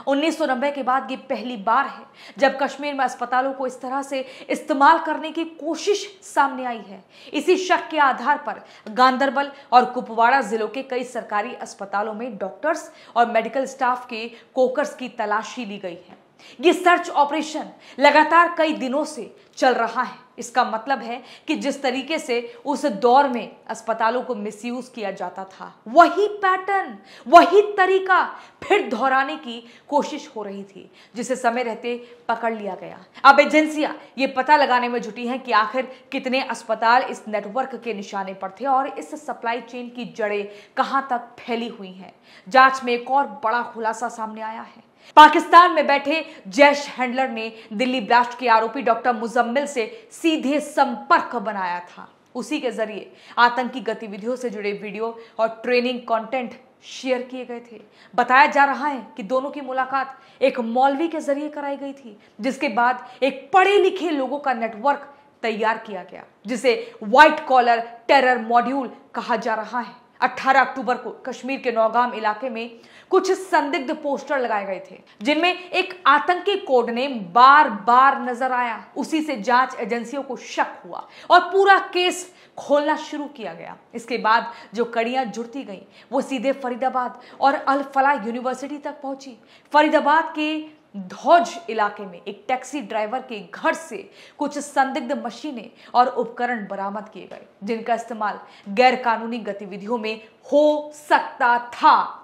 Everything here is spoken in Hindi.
1990 के बाद ये पहली बार है जब कश्मीर में अस्पतालों को इस तरह से इस्तेमाल करने की कोशिश सामने आई है। इसी शक के आधार पर गांदरबल और कुपवाड़ा जिलों के कई सरकारी अस्पतालों में डॉक्टर्स और मेडिकल स्टाफ के कोकर्स की तलाशी ली गई है। ये सर्च ऑपरेशन लगातार कई दिनों से चल रहा है। इसका मतलब है कि जिस तरीके से उस दौर में अस्पतालों को मिसयूज किया जाता था, वही पैटर्न, वही तरीका फिर दोहराने की कोशिश हो रही थी, जिसे समय रहते पकड़ लिया गया। अब एजेंसियां ये पता लगाने में जुटी हैं कि आखिर कितने अस्पताल इस नेटवर्क के निशाने पर थे और इस सप्लाई चेन की जड़ें कहां तक फैली हुई हैं। जांच में एक और बड़ा खुलासा सामने आया है। पाकिस्तान में बैठे जैश हैंडलर ने दिल्ली ब्लास्ट के आरोपी डॉक्टर मुजम्मिल से सीधे संपर्क बनाया था। उसी के जरिए आतंकी गतिविधियों से जुड़े वीडियो और ट्रेनिंग कंटेंट शेयर किए गए थे। बताया जा रहा है कि दोनों की मुलाकात एक मौलवी के जरिए कराई गई थी, जिसके बाद एक पढ़े लिखे लोगों का नेटवर्क तैयार किया गया, जिसे व्हाइट कॉलर टेरर मॉड्यूल कहा जा रहा है। 18 अक्टूबर को कश्मीर के नौगाम इलाके में कुछ संदिग्ध पोस्टर लगाए गए थे, जिनमें एक आतंकी कोड नेम बार बार नजर आया। उसी से जांच एजेंसियों को शक हुआ और पूरा केस खोलना शुरू किया गया। इसके बाद जो कड़ियां जुड़ती गईं, वो सीधे फरीदाबाद और अल फलाह यूनिवर्सिटी तक पहुंची। फरीदाबाद के धौज इलाके में एक टैक्सी ड्राइवर के घर से कुछ संदिग्ध मशीनें और उपकरण बरामद किए गए, जिनका इस्तेमाल गैर कानूनी गतिविधियों में हो सकता था।